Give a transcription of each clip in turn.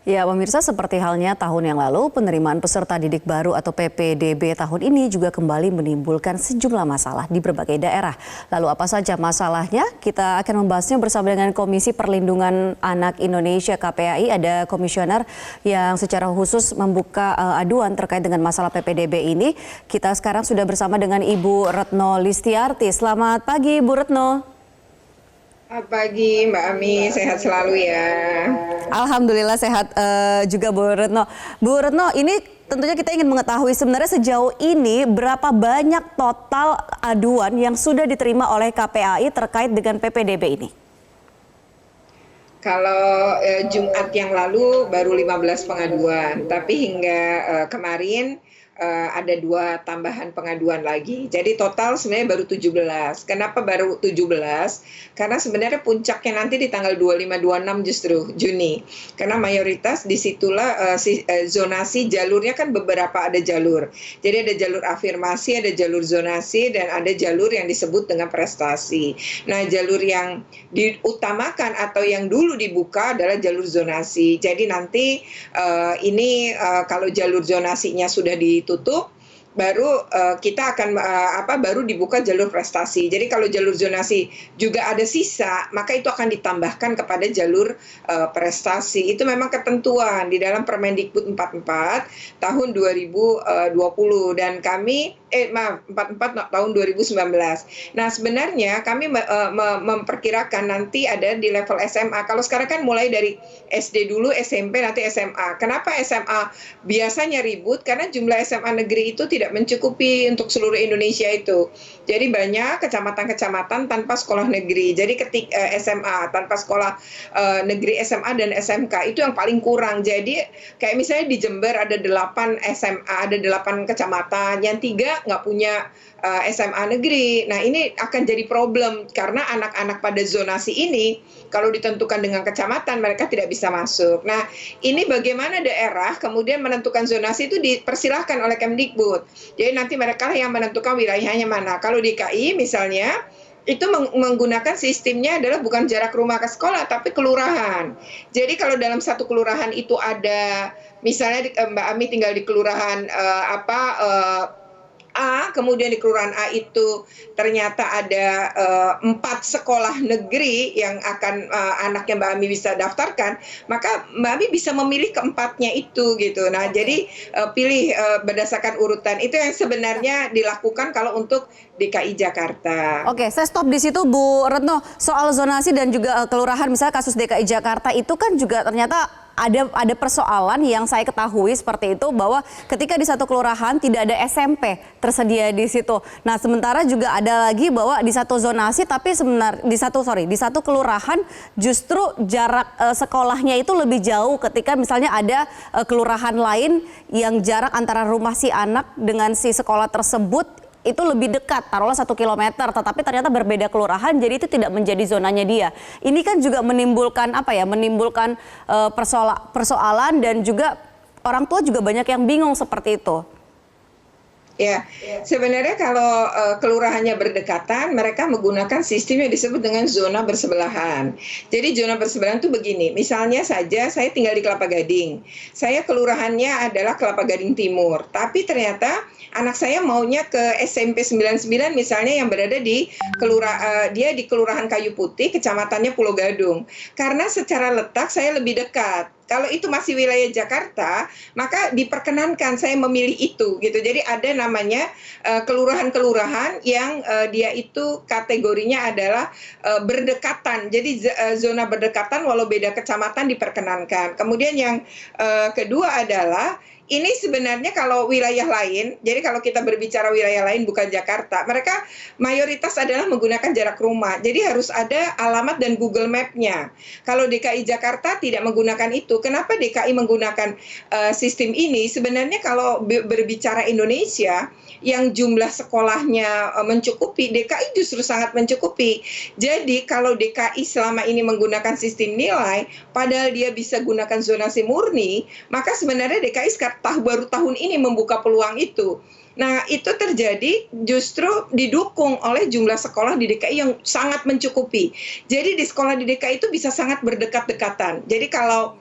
Ya, pemirsa, seperti halnya tahun yang lalu, penerimaan peserta didik baru atau PPDB tahun ini juga kembali menimbulkan sejumlah masalah di berbagai daerah. Lalu apa saja masalahnya? Kita akan membahasnya bersama dengan Komisi Perlindungan Anak Indonesia KPAI. Ada komisioner yang secara khusus membuka aduan terkait dengan masalah PPDB ini. Kita sekarang sudah bersama dengan Ibu Retno Listiarti. Selamat pagi, Ibu Retno. Selamat pagi Mbak Ami, sehat selalu ya. Alhamdulillah sehat juga Bu Retno. Bu Retno, ini tentunya kita ingin mengetahui sebenarnya sejauh ini berapa banyak total aduan yang sudah diterima oleh KPAI terkait dengan PPDB ini? Kalau Jumat yang lalu baru 15 pengaduan, tapi hingga kemarin ada 2 tambahan pengaduan lagi. Jadi total sebenarnya baru 17. Kenapa baru 17? Karena sebenarnya puncaknya nanti di tanggal 25-26 justru Juni. Karena mayoritas disitulah zonasi jalurnya kan beberapa ada jalur. Jadi ada jalur afirmasi, ada jalur zonasi, dan ada jalur yang disebut dengan prestasi. Nah, jalur yang diutamakan atau yang dulu dibuka adalah jalur zonasi. Jadi nanti ini kalau jalur zonasinya sudah ditutup, baru kita akan baru dibuka jalur prestasi. Jadi kalau jalur zonasi juga ada sisa, maka itu akan ditambahkan kepada jalur prestasi. Itu memang ketentuan di dalam Permendikbud 44 tahun 2020 dan kami 44 tahun 2019. Nah, sebenarnya kami memperkirakan nanti ada di level SMA. Kalau sekarang kan mulai dari SD dulu, SMP, nanti SMA. Kenapa SMA biasanya ribut? Karena jumlah SMA negeri itu tidak mencukupi untuk seluruh Indonesia itu. Jadi banyak kecamatan-kecamatan tanpa sekolah negeri. Jadi ketika SMA tanpa sekolah negeri SMA dan SMK itu yang paling kurang. Jadi kayak misalnya di Jember ada 8 SMA, ada 8 kecamatan, yang 3 nggak punya SMA negeri. Nah, ini akan jadi problem karena anak-anak pada zonasi ini kalau ditentukan dengan kecamatan mereka tidak bisa masuk. Nah, ini bagaimana daerah kemudian menentukan zonasi itu dipersilahkan oleh Kemdikbud. Jadi nanti mereka yang menentukan wilayahnya mana. Kalau DKI misalnya itu menggunakan sistemnya adalah bukan jarak rumah ke sekolah tapi kelurahan. Jadi kalau dalam satu kelurahan itu ada misalnya Mbak Ami tinggal di kelurahan A, kemudian di kelurahan A itu ternyata ada 4 sekolah negeri yang akan anaknya Mbak Ami bisa daftarkan, maka Mbak Ami bisa memilih keempatnya itu gitu. Nah, jadi pilih berdasarkan urutan. Itu yang sebenarnya dilakukan kalau untuk DKI Jakarta. Oke, saya stop di situ Bu Retno. Soal zonasi dan juga kelurahan, misalnya kasus DKI Jakarta itu kan juga ternyata ada persoalan yang saya ketahui seperti itu, bahwa ketika di satu kelurahan tidak ada SMP tersedia di situ. Nah, sementara juga ada lagi bahwa di satu zonasi tapi sebenarnya di satu kelurahan justru jarak sekolahnya itu lebih jauh ketika misalnya ada kelurahan lain yang jarak antara rumah si anak dengan si sekolah tersebut itu lebih dekat, taruhlah 1 kilometer, tetapi ternyata berbeda kelurahan, jadi itu tidak menjadi zonanya dia. Ini kan juga menimbulkan menimbulkan persoalan dan juga orang tua juga banyak yang bingung seperti itu. Ya, sebenarnya kalau kelurahannya berdekatan, mereka menggunakan sistem yang disebut dengan zona bersebelahan. Jadi zona bersebelahan itu begini, misalnya saja saya tinggal di Kelapa Gading, saya kelurahannya adalah Kelapa Gading Timur, tapi ternyata anak saya maunya ke SMP 99 misalnya yang berada di dia di Kelurahan Kayu Putih, kecamatannya Pulau Gadung. Karena secara letak saya lebih dekat. Kalau itu masih wilayah Jakarta, maka diperkenankan saya memilih itu gitu. Jadi ada namanya kelurahan-kelurahan yang dia itu kategorinya adalah berdekatan. Jadi zona berdekatan walau beda kecamatan diperkenankan. Kemudian yang kedua adalah ini sebenarnya kalau wilayah lain, jadi kalau kita berbicara wilayah lain bukan Jakarta, mereka mayoritas adalah menggunakan jarak rumah. Jadi harus ada alamat dan Google Map-nya. Kalau DKI Jakarta tidak menggunakan itu, kenapa DKI menggunakan sistem ini? Sebenarnya kalau berbicara Indonesia, yang jumlah sekolahnya mencukupi, DKI justru sangat mencukupi. Jadi kalau DKI selama ini menggunakan sistem nilai, padahal dia bisa gunakan zonasi murni, maka sebenarnya DKI baru tahun ini membuka peluang itu. Nah, itu terjadi justru didukung oleh jumlah sekolah di DKI yang sangat mencukupi. Jadi di sekolah di DKI itu bisa sangat berdekat-dekatan. Jadi kalau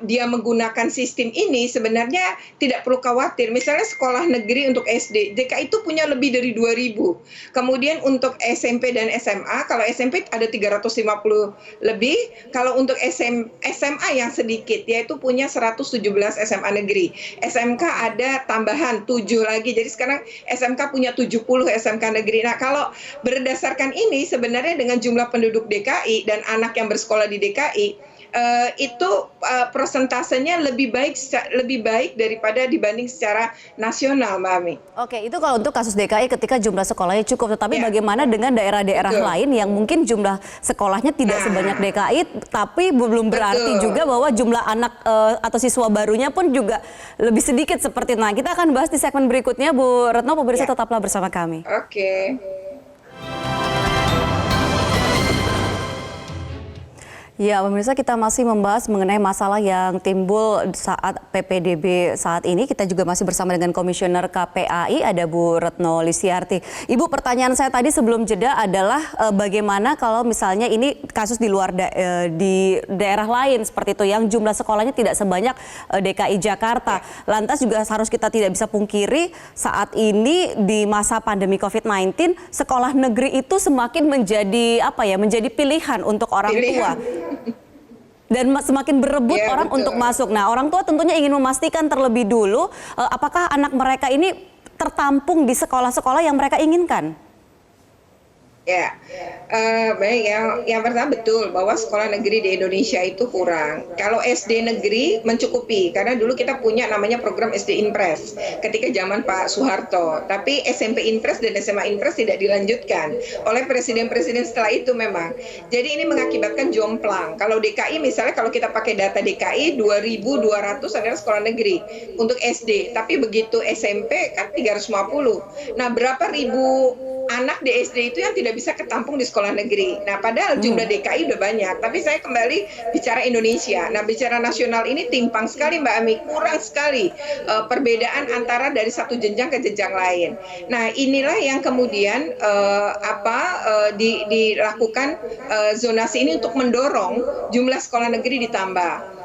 dia menggunakan sistem ini sebenarnya tidak perlu khawatir. Misalnya sekolah negeri untuk SD, DKI itu punya lebih dari 2.000. Kemudian untuk SMP dan SMA, kalau SMP ada 350 lebih, kalau untuk SMA yang sedikit, yaitu punya 117 SMA negeri. SMK ada tambahan 7 lagi, jadi sekarang SMK punya 70 SMK negeri. Nah, kalau berdasarkan ini sebenarnya dengan jumlah penduduk DKI dan anak yang bersekolah di DKI, itu persentasenya lebih baik daripada dibanding secara nasional, Mbak Ami. Oke, itu kalau untuk kasus DKI ketika jumlah sekolahnya cukup. Tetapi Ya, bagaimana dengan daerah-daerah betul. lain yang mungkin jumlah sekolahnya tidak Nah, sebanyak DKI, tapi belum berarti betul. juga bahwa jumlah anak atau siswa barunya pun juga lebih sedikit seperti itu. Nah, kita akan bahas di segmen berikutnya, Bu Retno. Pemirsa Ya, tetaplah bersama kami. oke. Ya, pemirsa, kita masih membahas mengenai masalah yang timbul saat PPDB saat ini. Kita juga masih bersama dengan Komisioner KPAI, ada Bu Retno Listiarti. Ibu, pertanyaan saya tadi sebelum jeda adalah bagaimana kalau misalnya ini kasus di luar di daerah lain seperti itu yang jumlah sekolahnya tidak sebanyak DKI Jakarta. Lantas juga harus kita tidak bisa pungkiri saat ini di masa pandemi COVID-19, sekolah negeri itu semakin menjadi menjadi pilihan untuk orang tua. Dan semakin berebut Ya, orang betul. untuk masuk. Nah, orang tua tentunya ingin memastikan terlebih dulu apakah anak mereka ini tertampung di sekolah-sekolah yang mereka inginkan. Ya, baik. Yang pertama betul bahwa sekolah negeri di Indonesia itu kurang. Kalau SD negeri mencukupi, karena dulu kita punya namanya program SD Impres ketika zaman Pak Soeharto. Tapi SMP Impres dan SMA Impres tidak dilanjutkan oleh presiden-presiden setelah itu memang. Jadi ini mengakibatkan jomplang. Kalau DKI misalnya, kalau kita pakai data DKI 2.200 adalah sekolah negeri untuk SD. Tapi begitu SMP kan 350. Nah, berapa ribu anak di SD itu yang tidak bisa ketampung di sekolah negeri. Nah, padahal jumlah DKI udah banyak. Tapi saya kembali bicara Indonesia. Nah, bicara nasional ini timpang sekali, Mbak Ami. Kurang sekali perbedaan antara dari satu jenjang ke jenjang lain. Nah, inilah yang kemudian dilakukan zonasi ini untuk mendorong jumlah sekolah negeri ditambah.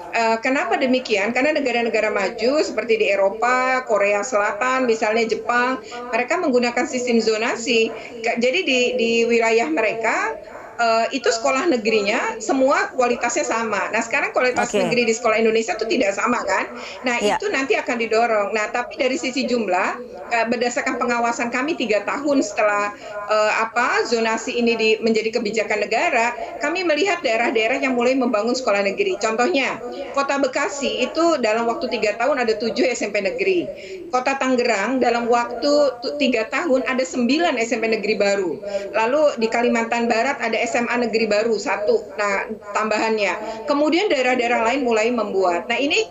Kenapa demikian? Karena negara-negara maju seperti di Eropa, Korea Selatan, misalnya Jepang, mereka menggunakan sistem zonasi. Jadi di wilayah mereka itu sekolah negerinya semua kualitasnya sama. Nah, sekarang kualitas negeri di sekolah Indonesia itu tidak sama kan? Nah, itu nanti akan didorong. Nah, tapi dari sisi jumlah, berdasarkan pengawasan kami 3 tahun setelah zonasi ini menjadi kebijakan negara, kami melihat daerah-daerah yang mulai membangun sekolah negeri. Contohnya, Kota Bekasi itu dalam waktu 3 tahun ada 7 SMP negeri. Kota Tangerang dalam waktu 3 tahun ada 9 SMP negeri baru. Lalu di Kalimantan Barat ada SMA negeri baru 1. Nah, tambahannya. Kemudian daerah-daerah lain mulai membuat. Nah, ini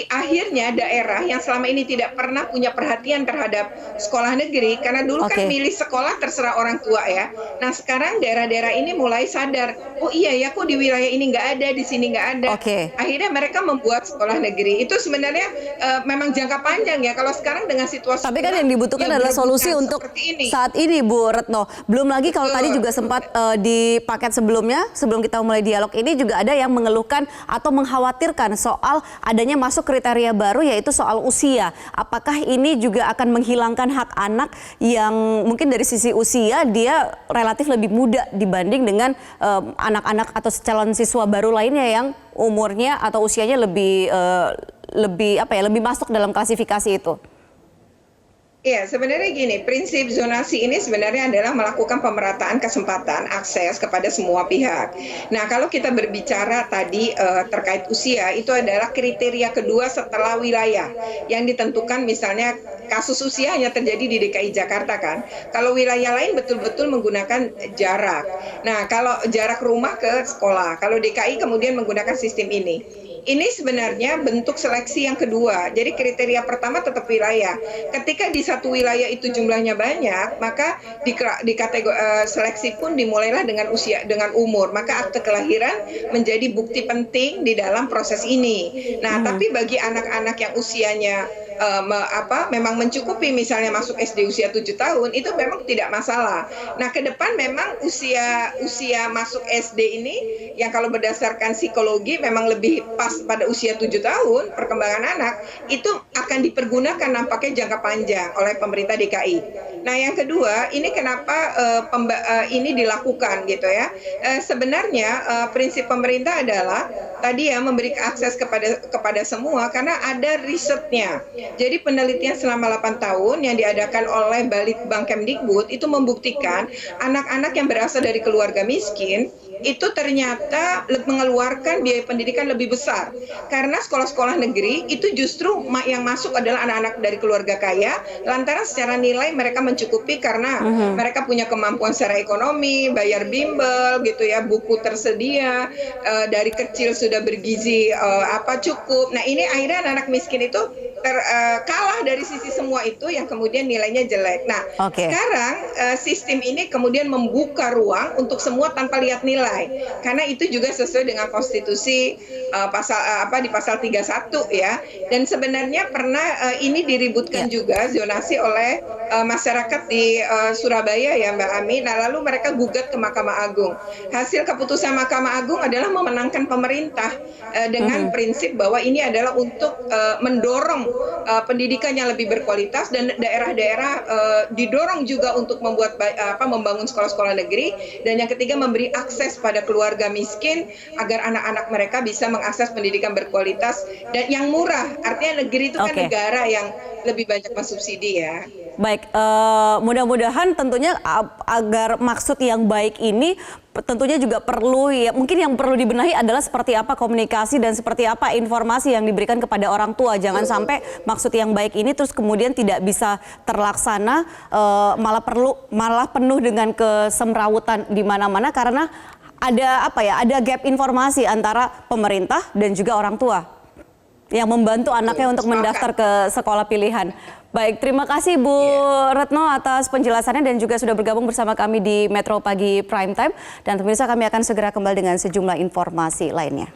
akhirnya daerah yang selama ini tidak pernah punya perhatian terhadap sekolah negeri, karena dulu kan milih sekolah terserah orang tua ya. Nah, sekarang daerah-daerah ini mulai sadar, oh iya ya, kok di wilayah ini nggak ada, di sini nggak ada. Akhirnya mereka membuat sekolah negeri. Itu sebenarnya memang jangka panjang ya. Kalau sekarang dengan situasi, tapi kan yang dibutuhkan adalah solusi untuk saat ini, Bu Retno. Belum lagi kalau tadi juga sempat di paket sebelumnya, sebelum kita mulai dialog ini juga ada yang mengeluhkan atau mengkhawatirkan soal adanya masuk kriteria baru, yaitu soal usia. Apakah ini juga akan menghilangkan hak anak yang mungkin dari sisi usia dia relatif lebih muda dibanding dengan anak-anak atau calon siswa baru lainnya yang umurnya atau usianya lebih masuk dalam klasifikasi itu? Iya, sebenarnya gini, prinsip zonasi ini sebenarnya adalah melakukan pemerataan kesempatan akses kepada semua pihak. Nah, kalau kita berbicara tadi terkait usia, itu adalah kriteria kedua setelah wilayah yang ditentukan. Misalnya kasus usia hanya terjadi di DKI Jakarta kan. Kalau wilayah lain betul-betul menggunakan jarak. Nah, kalau jarak rumah ke sekolah, kalau DKI kemudian menggunakan sistem ini. Ini sebenarnya bentuk seleksi yang kedua. Jadi kriteria pertama tetap wilayah. Ketika di satu wilayah itu jumlahnya banyak, maka di kategori seleksi pun dimulailah dengan usia, dengan umur. Maka akte kelahiran menjadi bukti penting di dalam proses ini. Nah, tapi bagi anak-anak yang usianya memang mencukupi, misalnya masuk SD usia 7 tahun, itu memang tidak masalah. Nah, ke depan memang usia masuk SD ini yang kalau berdasarkan psikologi memang lebih pas pada usia 7 tahun, perkembangan anak itu akan dipergunakan nampaknya jangka panjang oleh pemerintah DKI. Nah, yang kedua, ini kenapa ini dilakukan gitu ya. Sebenarnya prinsip pemerintah adalah tadi ya, memberi akses kepada semua karena ada risetnya. Jadi penelitian selama 8 tahun yang diadakan oleh Balitbang Kemdikbud itu membuktikan anak-anak yang berasal dari keluarga miskin itu ternyata mengeluarkan biaya pendidikan lebih besar karena sekolah-sekolah negeri itu justru yang masuk adalah anak-anak dari keluarga kaya lantaran secara nilai mereka mencukupi karena mereka punya kemampuan secara ekonomi, bayar bimbel gitu ya, buku tersedia, dari kecil sudah bergizi cukup. Nah, ini akhirnya anak miskin itu kalah dari sisi semua itu yang kemudian nilainya jelek. Nah, sekarang sistem ini kemudian membuka ruang untuk semua tanpa lihat nilai. Karena itu juga sesuai dengan konstitusi di pasal 31 ya. Dan sebenarnya pernah ini diributkan juga zonasi oleh masyarakat di Surabaya ya Mbak Ami. Nah, lalu mereka gugat ke Mahkamah Agung. Hasil keputusan Mahkamah Agung adalah memenangkan pemerintah dengan prinsip bahwa ini adalah untuk mendorong pendidikan yang lebih berkualitas dan daerah-daerah didorong juga untuk membangun sekolah-sekolah negeri, dan yang ketiga memberi akses pada keluarga miskin agar anak-anak mereka bisa mengakses pendidikan berkualitas dan yang murah. Artinya negeri itu kan negara yang lebih banyak mensubsidi ya. Baik, mudah-mudahan tentunya agar maksud yang baik ini tentunya juga perlu ya, mungkin yang perlu dibenahi adalah seperti apa komunikasi dan seperti apa informasi yang diberikan kepada orang tua. Jangan sampai maksud yang baik ini terus kemudian tidak bisa terlaksana, malah penuh dengan kesemrawutan di mana-mana karena ada gap informasi antara pemerintah dan juga orang tua yang membantu anaknya untuk mendaftar ke sekolah pilihan. Baik, terima kasih Bu Retno atas penjelasannya dan juga sudah bergabung bersama kami di Metro Pagi Prime Time. Dan pemirsa, kami akan segera kembali dengan sejumlah informasi lainnya.